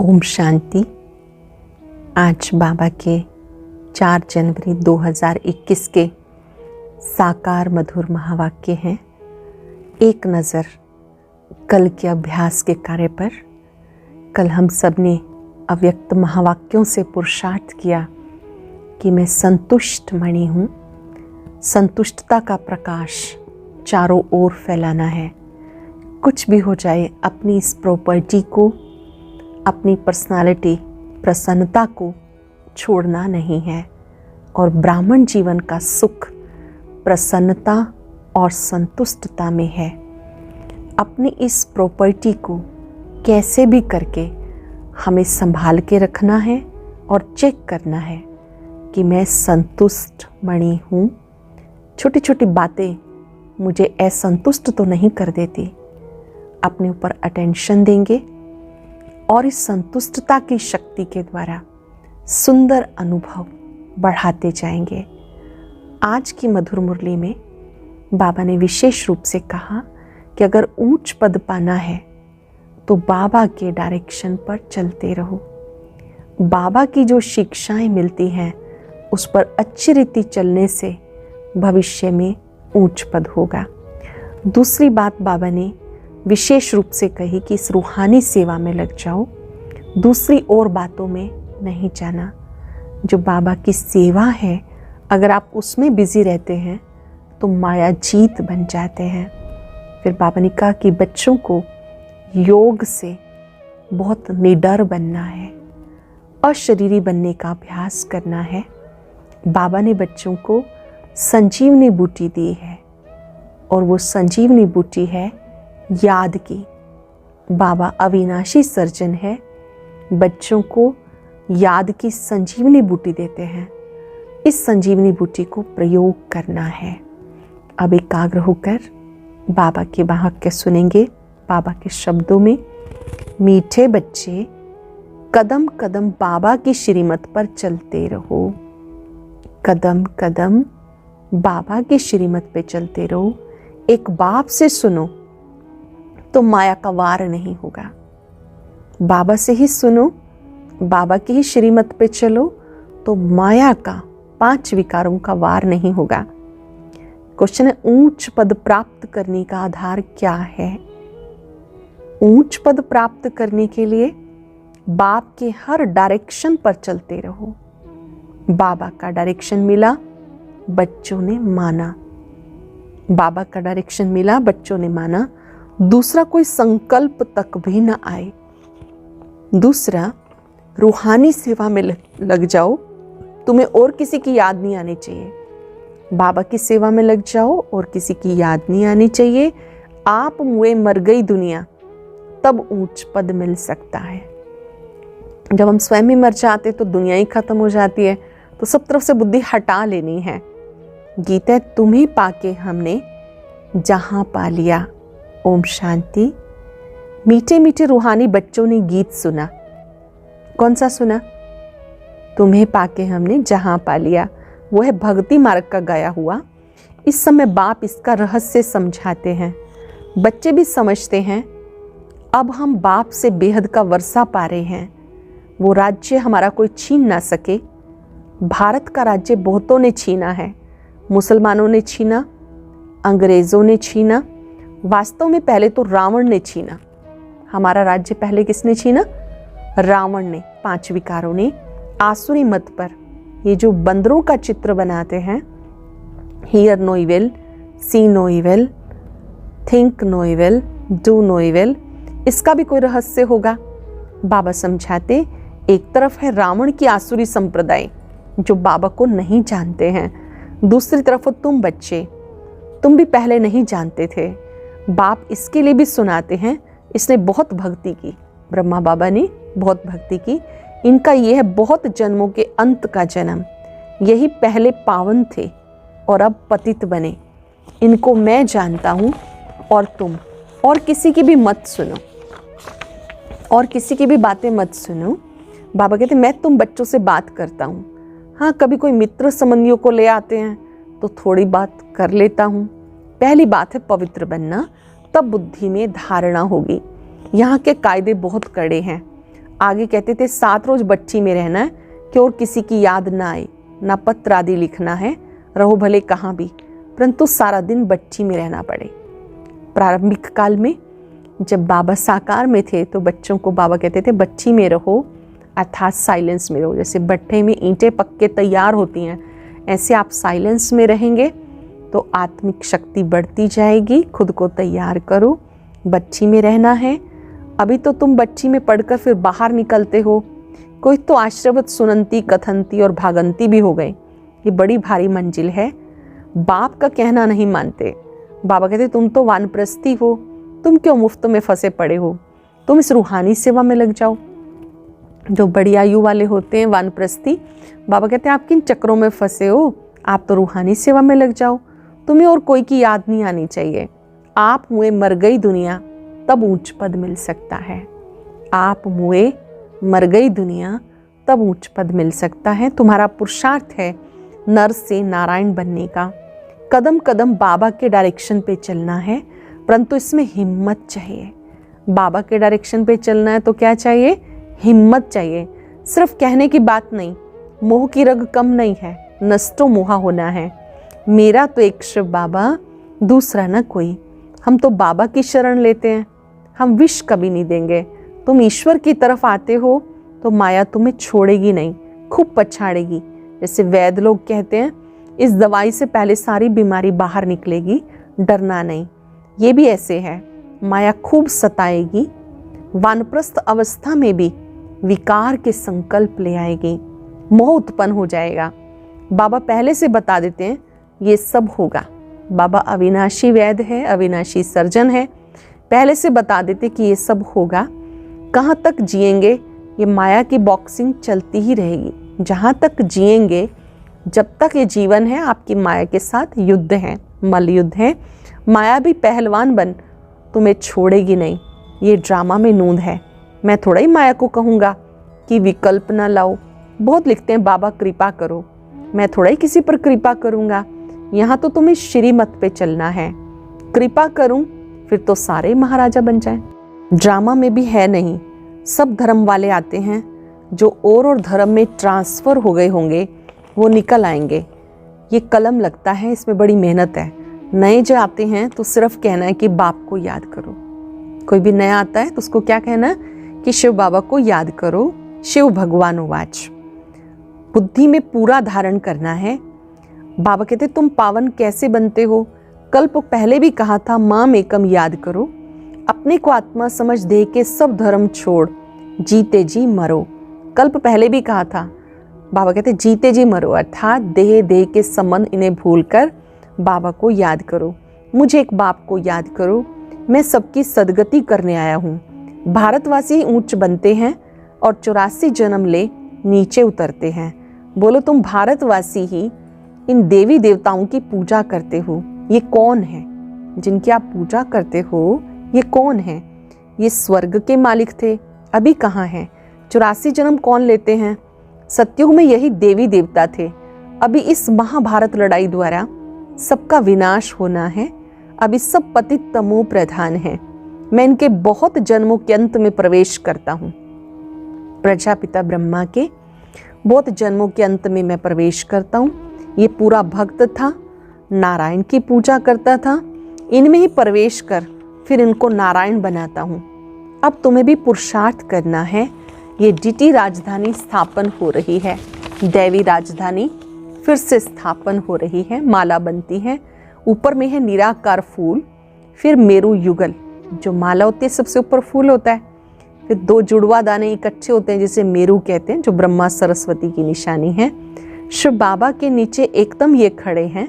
ओम शांति। आज बाबा के 4 जनवरी 2021 के साकार मधुर महावाक्य हैं। एक नज़र कल के अभ्यास के कार्य पर। कल हम सब ने अव्यक्त महावाक्यों से पुरुषार्थ किया कि मैं संतुष्ट मणि हूँ। संतुष्टता का प्रकाश चारों ओर फैलाना है। कुछ भी हो जाए, अपनी इस प्रॉपर्टी को, अपनी पर्सनालिटी, प्रसन्नता को छोड़ना नहीं है। और ब्राह्मण जीवन का सुख प्रसन्नता और संतुष्टता में है। अपनी इस प्रॉपर्टी को कैसे भी करके हमें संभाल के रखना है और चेक करना है कि मैं संतुष्ट मणि हूँ। छोटी छोटी बातें मुझे असंतुष्ट तो नहीं कर देती। अपने ऊपर अटेंशन देंगे और इस संतुष्टता की शक्ति के द्वारा सुंदर अनुभव बढ़ाते जाएंगे। आज की मधुर मुरली में बाबा ने विशेष रूप से कहा कि अगर ऊंच पद पाना है तो बाबा के डायरेक्शन पर चलते रहो। बाबा की जो शिक्षाएं मिलती हैं उस पर अच्छी रीति चलने से भविष्य में ऊंच पद होगा। दूसरी बात बाबा ने विशेष रूप से कही कि इस रूहानी सेवा में लग जाओ, दूसरी और बातों में नहीं जाना। जो बाबा की सेवा है, अगर आप उसमें बिजी रहते हैं तो माया जीत बन जाते हैं। फिर बाबा ने कहा कि बच्चों को योग से बहुत निडर बनना है, अशरीरी बनने का अभ्यास करना है। बाबा ने बच्चों को संजीवनी बूटी दी है और वो संजीवनी बूटी है याद की। बाबा अविनाशी सर्जन है, बच्चों को याद की संजीवनी बूटी देते हैं। इस संजीवनी बूटी को प्रयोग करना है। अब एकाग्र होकर बाबा के वाक्य सुनेंगे। बाबा के शब्दों में, मीठे बच्चे कदम कदम बाबा की श्रीमत पर चलते रहो। कदम कदम बाबा की श्रीमत पे चलते रहो। एक बाप से सुनो तो माया का वार नहीं होगा। बाबा से ही सुनो, बाबा की ही श्रीमत पे चलो तो माया का 5 विकारों का वार नहीं होगा। क्वेश्चन है, ऊंच पद प्राप्त करने का आधार क्या है? ऊंच पद प्राप्त करने के लिए बाप के हर डायरेक्शन पर चलते रहो। बाबा का डायरेक्शन मिला, बच्चों ने माना। बाबा का डायरेक्शन मिला, बच्चों ने माना। दूसरा कोई संकल्प तक भी न आए। दूसरा, रूहानी सेवा में लग जाओ, तुम्हें और किसी की याद नहीं आनी चाहिए। बाबा की सेवा में लग जाओ और किसी की याद नहीं आनी चाहिए। आप मुए मर गई दुनिया, तब ऊंच पद मिल सकता है। जब हम स्वयं ही मर जाते तो दुनिया ही खत्म हो जाती है। तो सब तरफ से बुद्धि हटा लेनी है। गीता, तुम्हें पाके हमने जहां पा लिया। ओम शांति। मीठे मीठे रूहानी बच्चों ने गीत सुना। कौन सा सुना? तुम्हें पाके हमने जहां पा लिया। वो है भक्ति मार्ग का गाया हुआ। इस समय बाप इसका रहस्य समझाते हैं। बच्चे भी समझते हैं। अब हम बाप से बेहद का वर्षा पा रहे हैं। वो राज्य हमारा कोई छीन ना सके। भारत का राज्य बहुतों ने छीना है। मुसलमानों ने छीना, अंग्रेजों ने छीना। वास्तव में पहले तो रावण ने छीना। हमारा राज्य पहले किसने छीना? रावण ने, 5 विकारों ने। आसुरी मत पर ये जो बंदरों का चित्र बनाते हैं, hear no evil, see no evil, think no evil, do no evil, इसका भी कोई रहस्य होगा। बाबा समझाते, एक तरफ है रावण की आसुरी संप्रदाय जो बाबा को नहीं जानते हैं, दूसरी तरफ हो तुम बच्चे, तुम भी पहले नहीं जानते थे। बाप इसके लिए भी सुनाते हैं, इसने बहुत भक्ति की, ब्रह्मा बाबा ने बहुत भक्ति की। इनका यह है बहुत जन्मों के अंत का जन्म। यही पहले पावन थे और अब पतित बने। इनको मैं जानता हूँ और तुम, और किसी की भी मत सुनो, और किसी की भी बातें मत सुनो। बाबा कहते मैं तुम बच्चों से बात करता हूँ। हाँ, कभी कोई मित्र संबंधियों को ले आते हैं तो थोड़ी बात कर लेता हूँ। पहली बात है पवित्र बनना, तब बुद्धि में धारणा होगी। यहाँ के कायदे बहुत कड़े हैं। आगे कहते थे 7 रोज बच्ची में रहना है कि और किसी की याद ना आए, ना पत्र आदि लिखना है, रहो भले कहाँ भी, परंतु सारा दिन बच्ची में रहना पड़े। प्रारंभिक काल में जब बाबा साकार में थे तो बच्चों को बाबा कहते थे बच्ची में रहो, अर्थात साइलेंस में रहो। जैसे भट्ठे में ईंटें पक के तैयार होती हैं, ऐसे आप साइलेंस में रहेंगे तो आत्मिक शक्ति बढ़ती जाएगी। खुद को तैयार करो, बच्ची में रहना है। अभी तो तुम बच्ची में पढ़कर फिर बाहर निकलते हो, कोई तो आश्रवत सुनंती कथनती और भागंती भी हो गए। ये बड़ी भारी मंजिल है। बाप का कहना नहीं मानते। बाबा कहते तुम तो वानप्रस्थी हो, तुम क्यों मुफ्त में फंसे पड़े हो, तुम इस रूहानी सेवा में लग जाओ। जो बड़ी आयु वाले होते हैं वानप्रस्थी, बाबा कहते हैं आप किन चक्रों में फंसे हो, आप तो रूहानी सेवा में लग जाओ, तुम्हें और कोई की याद नहीं आनी चाहिए। आप मुए मर गई दुनिया तब ऊंच पद मिल सकता है। आप मुए मर गई दुनिया तब ऊंच पद मिल सकता है। तुम्हारा पुरुषार्थ है नर से नारायण बनने का। कदम कदम बाबा के डायरेक्शन पे चलना है, परंतु इसमें हिम्मत चाहिए। बाबा के डायरेक्शन पे चलना है तो क्या चाहिए? हिम्मत चाहिए। सिर्फ कहने की बात नहीं, मोह की रग कम नहीं है, नष्टो मोहा होना है। मेरा तो एक शिव बाबा, दूसरा न कोई। हम तो बाबा की शरण लेते हैं, हम विष कभी नहीं देंगे। तुम ईश्वर की तरफ आते हो तो माया तुम्हें छोड़ेगी नहीं, खूब पछाड़ेगी। जैसे वैद्य लोग कहते हैं इस दवाई से पहले सारी बीमारी बाहर निकलेगी, डरना नहीं। ये भी ऐसे है, माया खूब सताएगी, वानप्रस्थ अवस्था में भी विकार के संकल्प ले आएगी, मोह उत्पन्न हो जाएगा। बाबा पहले से बता देते हैं ये सब होगा। बाबा अविनाशी वैद्य है, अविनाशी सर्जन है, पहले से बता देते कि ये सब होगा। कहाँ तक जिएंगे, ये माया की बॉक्सिंग चलती ही रहेगी। जहाँ तक जिएंगे, जब तक ये जीवन है, आपकी माया के साथ युद्ध है, मल युद्ध है। माया भी पहलवान बन, तुम्हें छोड़ेगी नहीं। ये ड्रामा में नूंद है। मैं थोड़ा ही माया को कहूँगा कि विकल्प ना लाओ। बहुत लिखते हैं बाबा कृपा करो, मैं थोड़ा ही किसी पर कृपा करूँगा। यहाँ तो तुम्हें श्रीमत पे चलना है। कृपा करूँ फिर तो सारे महाराजा बन जाएं। ड्रामा में भी है नहीं, सब धर्म वाले आते हैं। जो और धर्म में ट्रांसफ़र हो गए होंगे वो निकल आएंगे। ये कलम लगता है, इसमें बड़ी मेहनत है। नए जो आते हैं तो सिर्फ कहना है कि बाप को याद करो। कोई भी नया आता है तो उसको क्या कहना है कि शिव बाबा को याद करो। शिव भगवान उवाच। बुद्धि में पूरा धारण करना है। बाबा कहते तुम पावन कैसे बनते हो? कल्प पहले भी कहा था माम एकम याद करो। अपने को आत्मा समझ दे के सब धर्म छोड़, जीते जी मरो। कल्प पहले भी कहा था। बाबा कहते जीते जी मरो, अर्थात देह देह के संबंध इन्हें भूलकर बाबा को याद करो। मुझे एक बाप को याद करो। मैं सबकी सदगति करने आया हूँ। भारतवासी ऊंच बनते हैं और 84 जन्म ले नीचे उतरते हैं। बोलो तुम भारतवासी ही इन देवी देवताओं की पूजा करते हो, ये कौन है जिनकी आप पूजा करते हो? ये कौन है? ये स्वर्ग के मालिक थे, अभी कहाँ हैं? 84 जन्म कौन लेते हैं? सतयुग में यही देवी देवता थे। अभी इस महाभारत लड़ाई द्वारा सबका विनाश होना है। अभी सब पतित तमो प्रधान हैं। मैं इनके बहुत जन्मों के अंत में प्रवेश करता हूँ। प्रजापिता ब्रह्मा के बहुत जन्मों के अंत में मैं प्रवेश करता हूँ। ये पूरा भक्त था, नारायण की पूजा करता था। इनमें ही प्रवेश कर फिर इनको नारायण बनाता हूँ। अब तुम्हें भी पुरुषार्थ करना है। ये डीटी राजधानी स्थापन हो रही है, दैवी राजधानी फिर से स्थापन हो रही है। माला बनती है, ऊपर में है निराकार फूल, फिर मेरु युगल जो माला होती है सबसे ऊपर फूल होता है, फिर 2 जुड़वा दाने इकट्ठे होते हैं जिसे मेरु कहते हैं, जो ब्रह्मा सरस्वती की निशानी है। शिव बाबा के नीचे एकदम ये खड़े हैं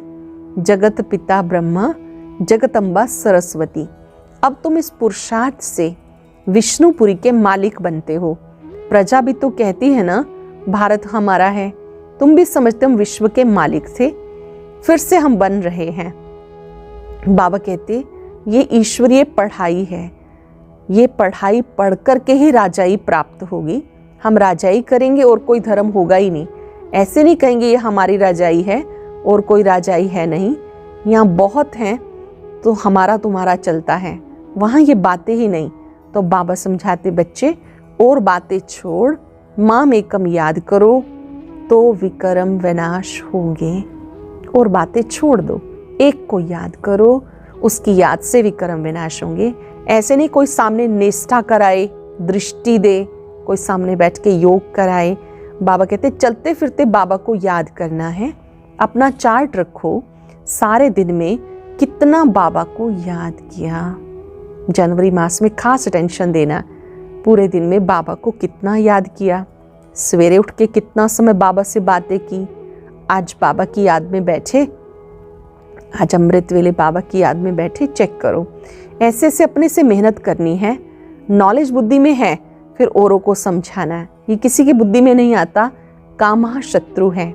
जगत पिता ब्रह्मा, जगतम्बा सरस्वती। अब तुम इस पुरुषार्थ से विष्णुपुरी के मालिक बनते हो। प्रजा भी तो कहती है ना भारत हमारा है, तुम भी समझते हम विश्व के मालिक थे, फिर से हम बन रहे हैं। बाबा कहते ये ईश्वरीय पढ़ाई है, ये पढ़ाई पढ़ कर के ही राजाई प्राप्त होगी। हम राजाई करेंगे और कोई धर्म होगा ही नहीं। ऐसे नहीं कहेंगे ये हमारी राजाई है और कोई राजाई है नहीं, यहाँ बहुत हैं तो हमारा तुम्हारा चलता है, वहाँ ये बातें ही नहीं। तो बाबा समझाते बच्चे और बातें छोड़ माम एकम याद करो तो विक्रम विनाश होंगे। और बातें छोड़ दो, एक को याद करो, उसकी याद से विक्रम विनाश होंगे। ऐसे नहीं कोई सामने निष्ठा कराए, दृष्टि दे, कोई सामने बैठ के योग कराए। बाबा कहते चलते फिरते बाबा को याद करना है। अपना चार्ट रखो, सारे दिन में कितना बाबा को याद किया। जनवरी मास में खास अटेंशन देना, पूरे दिन में बाबा को कितना याद किया, सवेरे उठ के कितना समय बाबा से बातें की, आज बाबा की याद में बैठे, आज अमृत वेले बाबा की याद में बैठे, चेक करो। ऐसे ऐसे अपने से मेहनत करनी है। नॉलेज बुद्धि में है, फिर औरों को समझाना है। ये किसी की बुद्धि में नहीं आता, कामहा शत्रु है।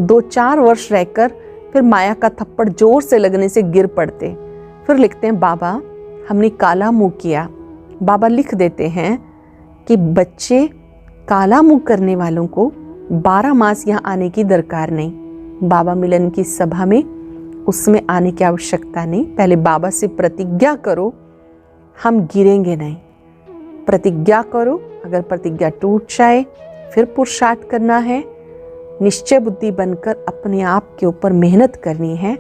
2-4 वर्ष रहकर फिर माया का थप्पड़ जोर से लगने से गिर पड़ते, फिर लिखते हैं बाबा हमने काला मुंह किया। बाबा लिख देते हैं कि बच्चे काला मुंह करने वालों को 12 मास यहाँ आने की दरकार नहीं। बाबा मिलन की सभा में उसमें आने की आवश्यकता नहीं। पहले बाबा से प्रतिज्ञा करो, हम गिरेंगे नहीं। प्रतिज्ञा करो, अगर प्रतिज्ञा टूट जाए फिर पुरुषार्थ करना है। निश्चय बुद्धि बनकर अपने आप के ऊपर मेहनत करनी है।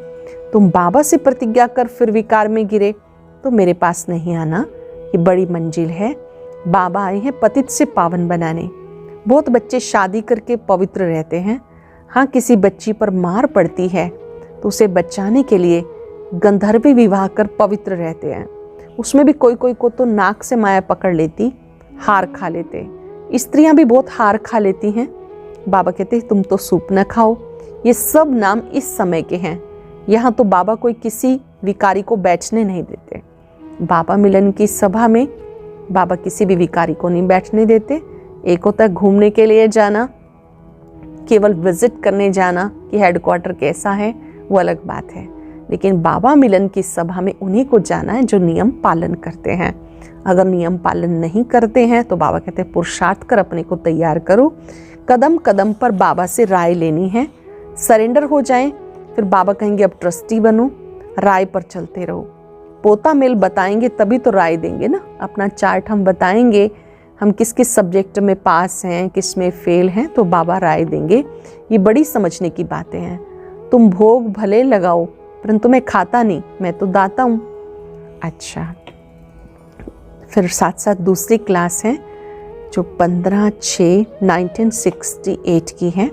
तुम बाबा से प्रतिज्ञा कर फिर विकार में गिरे तो मेरे पास नहीं आना, ये बड़ी मंजिल है। बाबा आए हैं पतित से पावन बनाने। बहुत बच्चे शादी करके पवित्र रहते हैं। हाँ, किसी बच्ची पर मार पड़ती है तो उसे बचाने के लिए गंधर्वी विवाह कर पवित्र रहते हैं। उसमें भी कोई कोई को तो नाक से माया पकड़ लेती, हार खा लेते। स्त्रियां भी बहुत हार खा लेती हैं। बाबा कहते हैं तुम तो सूप न खाओ। ये सब नाम इस समय के हैं। यहाँ तो बाबा कोई किसी विकारी को बैठने नहीं देते। बाबा मिलन की सभा में बाबा किसी भी विकारी को नहीं बैठने देते। एक होता है घूमने के लिए जाना, केवल विजिट करने जाना कि हेडक्वार्टर कैसा है, वो अलग बात है। लेकिन बाबा मिलन की सभा में उन्हीं को जाना है जो नियम पालन करते हैं। अगर नियम पालन नहीं करते हैं तो बाबा कहते हैं पुरुषार्थ कर अपने को तैयार करो। कदम कदम पर बाबा से राय लेनी है। सरेंडर हो जाएं, फिर बाबा कहेंगे अब ट्रस्टी बनो, राय पर चलते रहो। पोता मेल बताएंगे तभी तो राय देंगे ना। अपना चार्ट हम बताएंगे, हम किस किस सब्जेक्ट में पास हैं, किस में फेल हैं, तो बाबा राय देंगे। ये बड़ी समझने की बातें हैं। तुम भोग भले लगाओ परंतु मैं खाता नहीं, मैं तो दाता हूँ। अच्छा, फिर साथ साथ दूसरी क्लास है जो 15/6/1968 की है।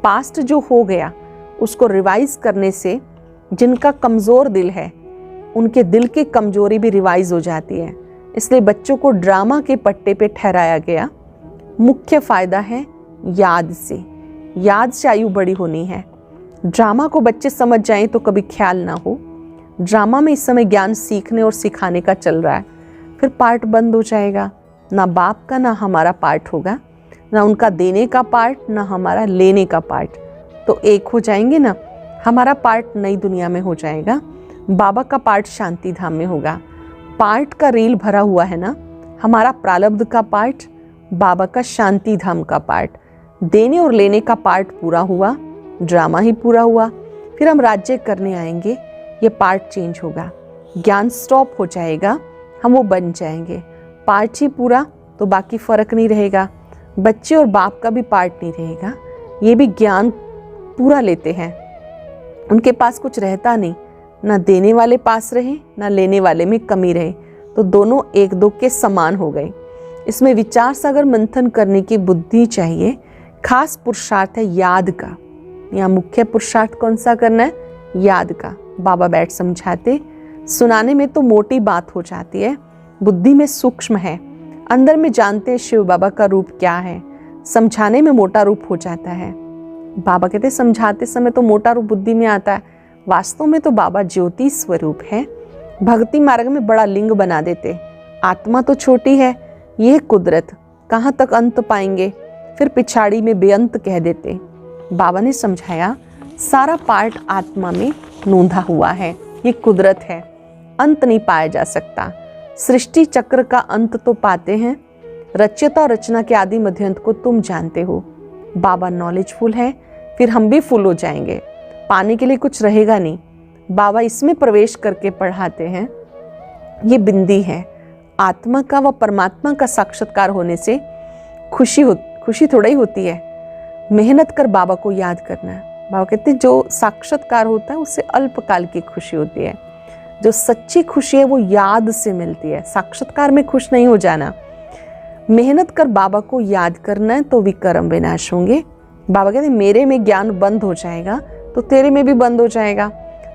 पास्ट जो हो गया उसको रिवाइज करने से जिनका कमज़ोर दिल है उनके दिल की कमजोरी भी रिवाइज हो जाती है। इसलिए बच्चों को ड्रामा के पट्टे पे ठहराया गया। मुख्य फायदा है याद से। याद से आयु बड़ी होनी है। ड्रामा को बच्चे समझ जाएं तो कभी ख्याल ना हो। ड्रामा में इस समय ज्ञान सीखने और सिखाने का चल रहा है, फिर पार्ट बंद हो जाएगा। ना बाप का ना हमारा पार्ट होगा, ना उनका देने का पार्ट ना हमारा लेने का पार्ट। तो एक हो जाएंगे ना। हमारा पार्ट नई दुनिया में हो जाएगा, बाबा का पार्ट शांति धाम में होगा। पार्ट का रील भरा हुआ है ना। हमारा प्रारब्ध का पार्ट, बाबा का शांति धाम का पार्ट। देने और लेने का पार्ट पूरा हुआ, ड्रामा ही पूरा हुआ। फिर हम राज्य करने आएंगे, ये पार्ट चेंज होगा, ज्ञान स्टॉप हो जाएगा, हम वो बन जाएंगे। पार्ट ही पूरा तो बाकी फर्क नहीं रहेगा। बच्चे और बाप का भी पार्ट नहीं रहेगा। ये भी ज्ञान पूरा लेते हैं, उनके पास कुछ रहता नहीं। ना देने वाले पास रहे ना लेने वाले में कमी रहे, तो दोनों एक दो के समान हो गए। इसमें विचार सागर मंथन करने की बुद्धि चाहिए। खास पुरुषार्थ है याद का। यहाँ मुख्य पुरुषार्थ कौन सा करना है? याद का। बाबा बैठ समझाते, सुनाने में तो मोटी बात हो जाती है, बुद्धि में सूक्ष्म है। अंदर में जानते शिव बाबा का रूप क्या है, समझाने में मोटा रूप हो जाता है। बाबा कहते समझाते समय तो मोटा रूप बुद्धि में आता है, वास्तव में तो बाबा ज्योति स्वरूप है। भक्ति मार्ग में बड़ा लिंग बना देते। आत्मा तो छोटी है, यह कुदरत कहाँ तक अंत पाएंगे, फिर पिछाड़ी में बेअंत कह देते। बाबा ने समझाया सारा पार्ट आत्मा में नोंधा हुआ है, ये कुदरत है, अंत नहीं पाया जा सकता। सृष्टि चक्र का अंत तो पाते हैं, रचयिता और रचना के आदि मध्यंत को तुम जानते हो। बाबा नॉलेजफुल है, फिर हम भी फुल हो जाएंगे, पाने के लिए कुछ रहेगा नहीं। बाबा इसमें प्रवेश करके पढ़ाते हैं। ये बिंदी है, आत्मा का व परमात्मा का साक्षात्कार होने से खुशी थोड़ा ही होती है। मेहनत कर बाबा को याद करना है। बाबा कहते हैं जो साक्षात्कार होता है उससे अल्पकाल की खुशी होती है। जो सच्ची खुशी है वो याद से मिलती है, साक्षात्कार में खुश नहीं हो जाना। मेहनत कर बाबा को याद करना है तो विकर्म विनाश होंगे। बाबा कहते हैं मेरे में ज्ञान बंद हो जाएगा तो तेरे में भी बंद हो जाएगा।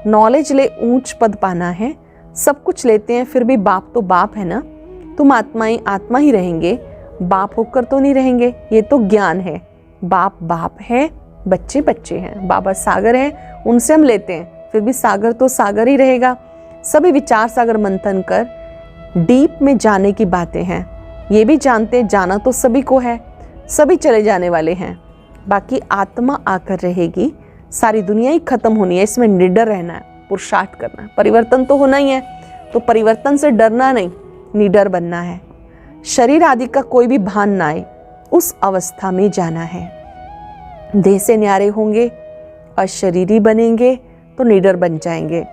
नॉलेज ले ऊंच पद पाना है, सब कुछ लेते हैं फिर भी बाप तो बाप है ना। तुम आत्मा ही रहेंगे, बाप होकर तो नहीं रहेंगे। ये तो ज्ञान है। बाप बाप है, बच्चे बच्चे हैं। बाबा सागर है, उनसे हम लेते हैं, फिर भी सागर तो सागर ही रहेगा। सभी विचार सागर मंथन कर डीप में जाने की बातें हैं। ये भी जानते जाना तो सभी को है, सभी चले जाने वाले हैं। बाकी आत्मा आकर रहेगी, सारी दुनिया ही खत्म होनी है। इसमें निडर रहना है, पुरुषार्थ करना है। परिवर्तन तो होना ही है, तो परिवर्तन से डरना नहीं, निडर बनना है। शरीर आदि का कोई भी भान ना आए, उस अवस्था में जाना है। देह से न्यारे होंगे, अशरीरी बनेंगे तो निडर बन जाएंगे।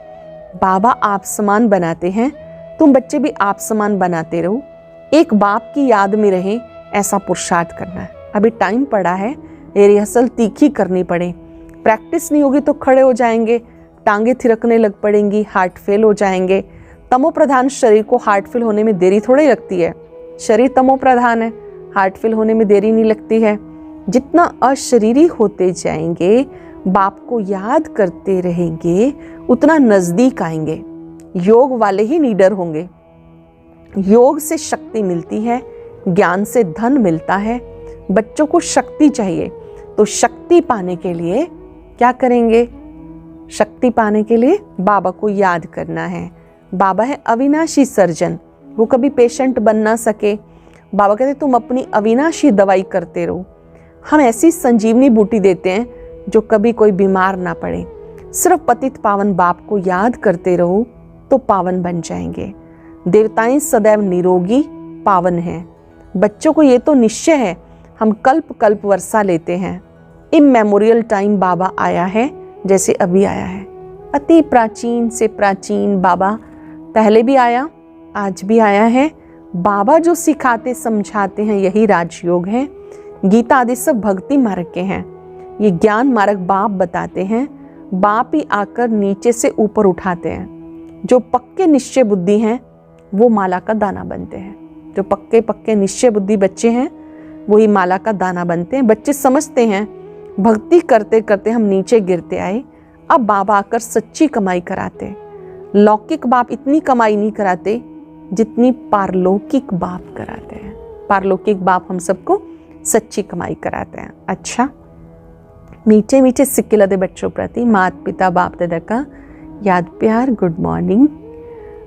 बाबा आप समान बनाते हैं, तुम बच्चे भी आप समान बनाते रहो। एक बाप की याद में रहें, ऐसा पुरुषार्थ करना है। अभी टाइम पड़ा है, ये रिहर्सल तीखी करनी पड़े। प्रैक्टिस नहीं होगी तो खड़े हो जाएंगे, टांगे थिरकने लग पड़ेंगी, हार्ट फेल हो जाएंगे। तमो प्रधान शरीर को हार्ट फेल होने में देरी थोड़ी लगती है। शरीर तमो प्रधान है, हार्ट फेल होने में देरी नहीं लगती है। जितना अशरीरी होते जाएंगे, बाप को याद करते रहेंगे, उतना नजदीक आएंगे। योग वाले ही नीडर होंगे। योग से शक्ति मिलती है, ज्ञान से धन मिलता है। बच्चों को शक्ति चाहिए, तो शक्ति पाने के लिए क्या करेंगे? शक्ति पाने के लिए बाबा को याद करना है। बाबा है अविनाशी सर्जन, वो कभी पेशेंट बन ना सके। बाबा कहते तुम अपनी अविनाशी दवाई करते रहो। हम ऐसी संजीवनी बूटी देते हैं जो कभी कोई बीमार ना पड़े। सिर्फ पतित पावन बाप को याद करते रहो तो पावन बन जाएंगे। देवताएं सदैव निरोगी पावन हैं। बच्चों को ये तो निश्चय है, हम कल्प कल्प वर्षा लेते हैं। इमेमोरियल टाइम बाबा आया है, जैसे अभी आया है। अति प्राचीन से प्राचीन बाबा पहले भी आया, आज भी आया है। बाबा जो सिखाते समझाते हैं यही राजयोग है। गीता आदि सब भक्ति मार्ग के हैं। ये ज्ञान मार्ग बाप बताते हैं। बाप ही आकर नीचे से ऊपर उठाते हैं। जो पक्के निश्चय बुद्धि हैं वो माला का दाना बनते हैं। जो पक्के निश्चय बुद्धि बच्चे हैं वही माला का दाना बनते हैं। बच्चे समझते हैं भक्ति करते करते हम नीचे गिरते आए, अब बाबा आकर सच्ची कमाई कराते। लौकिक बाप इतनी कमाई नहीं कराते जितनी पारलौकिक बाप कराते हैं। पारलौकिक बाप हम सबको सच्ची कमाई कराते हैं। अच्छा, मीठे मीठे सिक्के लदे बच्चों प्रति माता पिता बाप दादा का याद प्यार, गुड मॉर्निंग।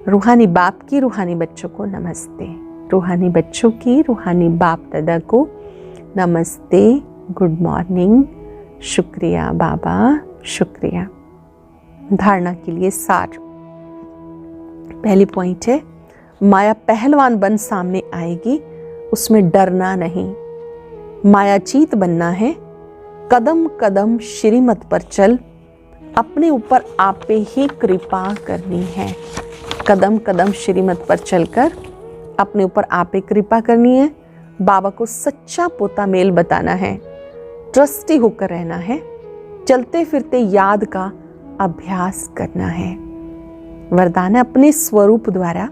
रूहानी बाप की रूहानी बच्चों को नमस्ते। रूहानी बच्चों की रूहानी बाप दादा को नमस्ते, गुड मॉर्निंग, शुक्रिया बाबा, शुक्रिया। धारणा के लिए सार। पहली पॉइंट है, माया पहलवान बन सामने आएगी, उसमें डरना नहीं। मायाचीत बनना है। कदम कदम श्रीमत पर चल, अपने ऊपर आपे ही कृपा करनी है। कदम कदम श्रीमत पर चलकर अपने ऊपर आपे कृपा करनी है। बाबा को सच्चा पोता मेल बताना है। ट्रस्टी होकर रहना है। चलते फिरते याद का अभ्यास करना है। वरदान है, अपने स्वरूप द्वारा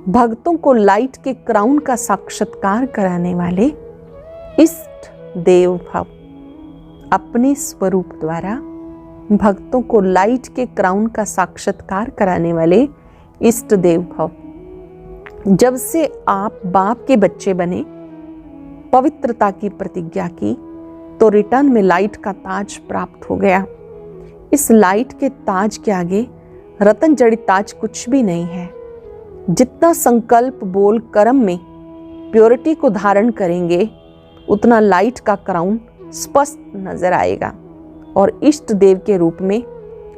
भक्तों को लाइट के क्राउन का साक्षात्कार कराने वाले इष्ट देव भव। अपने स्वरूप द्वारा भक्तों को लाइट के क्राउन का साक्षात्कार कराने वाले इष्ट देव भव। जब से आप बाप के बच्चे बने, पवित्रता की प्रतिज्ञा की, तो रिटर्न में लाइट का ताज प्राप्त हो गया। इस लाइट के ताज के आगे रतन जड़ित ताज कुछ भी नहीं है। जितना संकल्प बोल कर्म में प्योरिटी को धारण करेंगे, उतना लाइट का क्राउन स्पष्ट नजर आएगा और इष्ट देव के रूप में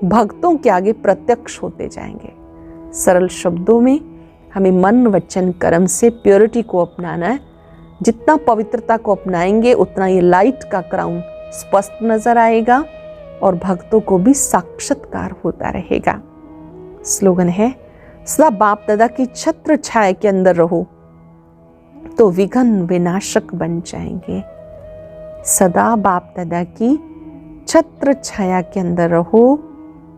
भक्तों के आगे प्रत्यक्ष होते जाएंगे। सरल शब्दों में हमें मन वचन कर्म से प्योरिटी को अपनाना है। जितना पवित्रता को अपनाएंगे उतना ये लाइट का क्राउन स्पष्ट नजर आएगा और भक्तों को भी साक्षात्कार होता रहेगा। स्लोगन है, सदा बाप दादा की छत्र छाया के अंदर रहो। तो विघ्न विनाशक बन जाएंगे। सदा बाप दादा की छत्र छाया के अंदर रहो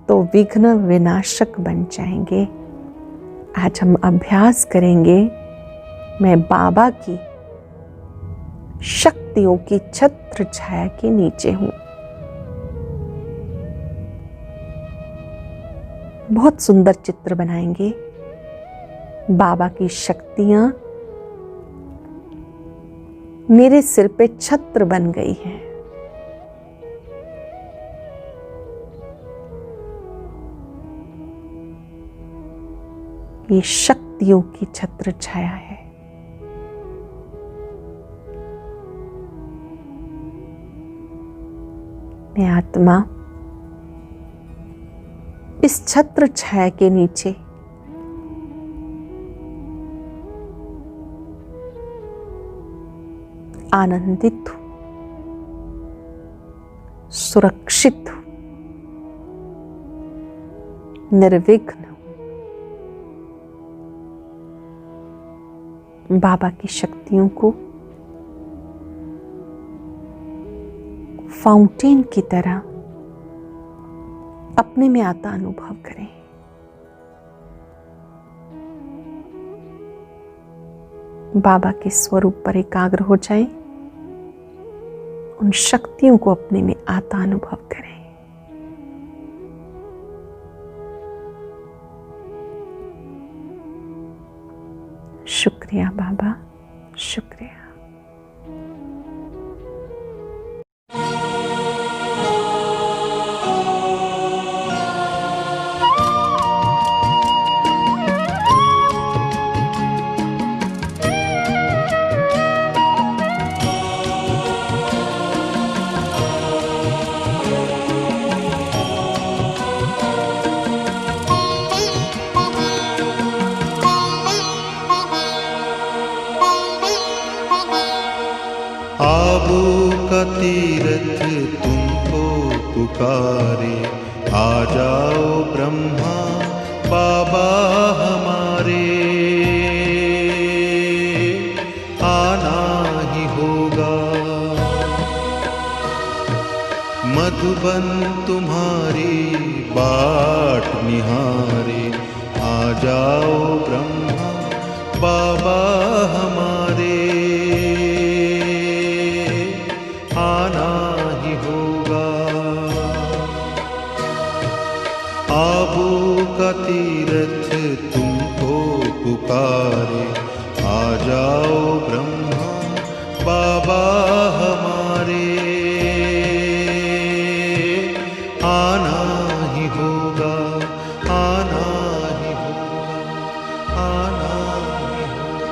तो विघ्न विनाशक बन जाएंगे। आज हम अभ्यास करेंगे, मैं बाबा की शक्तियों की छत्र छाया के नीचे हूं। बहुत सुंदर चित्र बनाएंगे। बाबा की शक्तियां मेरे सिर पे छत्र बन गई हैं। ये शक्तियों की छत्र छाया है। मैं आत्मा इस छत्र छाया के नीचे आनंदित हूं, सुरक्षित हूं, निर्विघ्न हूं। बाबा की शक्तियों को फाउंटेन की तरह अपने में आता अनुभव करें। बाबा के स्वरूप पर एकाग्र हो जाएं, उन शक्तियों को अपने में आता अनुभव करें। शुक्रिया बाबा, शुक्रिया। आबू का तीरथ तुमको पुकारे, आ जाओ ब्रह्मा बाबा हमारे। आना ही होगा मधुबन तुम्हारी बाट निहारे, आ जाओ ब्रह्मा बाबा हमारे। आना ही होगा आबू का तीरथ तुमको पुकारे, आ जाओ ब्रह्मा बाबा हमारे। आना ही होगा, आना ही होगा, आना ही होगा।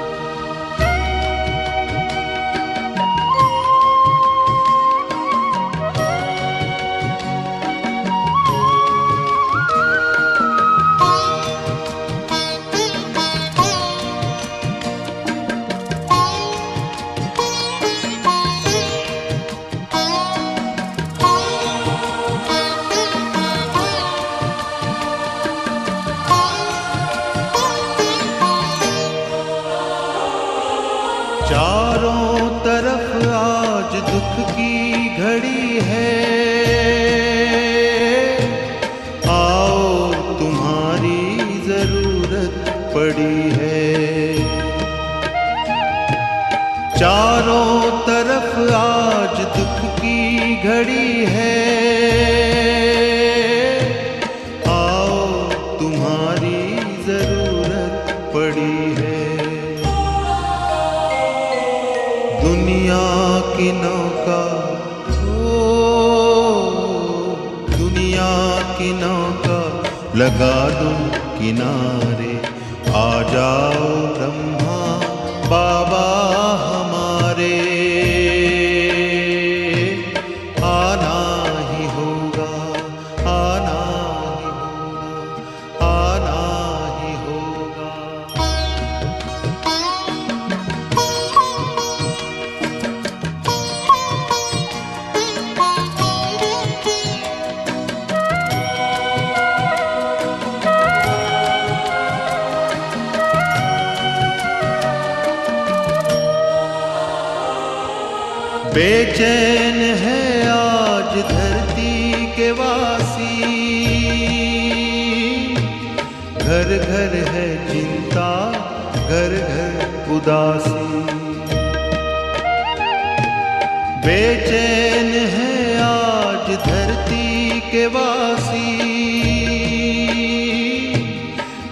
चारों तरफ आज दुख की घड़ी है, आओ तुम्हारी जरूरत पड़ी है। चारों तरफ आज दुख की घड़ी है, आओ तुम्हारी जरूरत पड़ी है। दुनिया की नौका, दुनिया की नौका लगा दूं किनारे, आ जाओ ब्रह्मा बाबा हमारे। आना ही होगा, आना ही होगा, आना ही होगा। बेचैन है आज धरती के वासी, घर घर है चिंता, घर घर उदासी। बेचैन है आज धरती के वासी,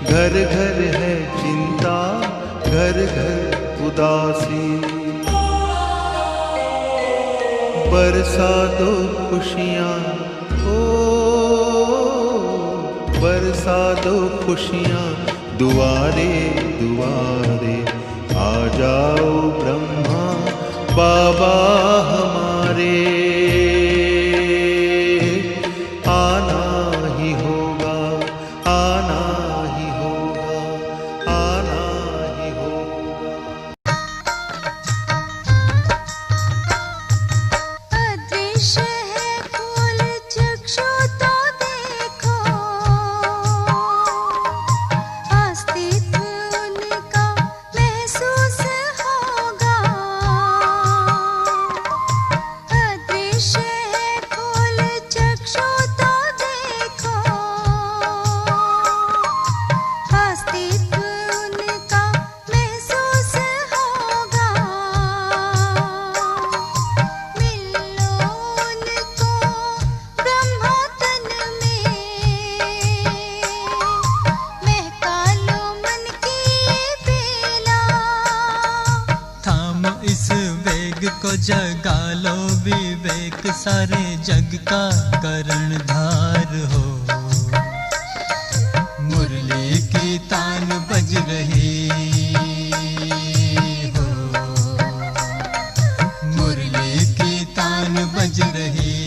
घर घर है चिंता, घर घर उदासी। बरसा दो खुशियाँ, ओ बरसा दो खुशियाँ, दुआरे दुआरे आ जाओ ब्रह्मा बाबा हमारे। आना ही होगा, आना ही होगा, आना ही होगा। अदृश्य है फूल चक्षु तो देखो, अस्तित्व उनका महसूस होगा। अदृश्य है फूल चक्षु तो देखो, अस्तित्व उनका महसूस होगा। मिलो उनको ब्रह्मोतन में, महका लो मन की बेला। थामो इस वेग को, जगा लो विवेक, सारे जग का कर्णधार हो। मुरली की तान बज रही हो, मुरली की तान बज रही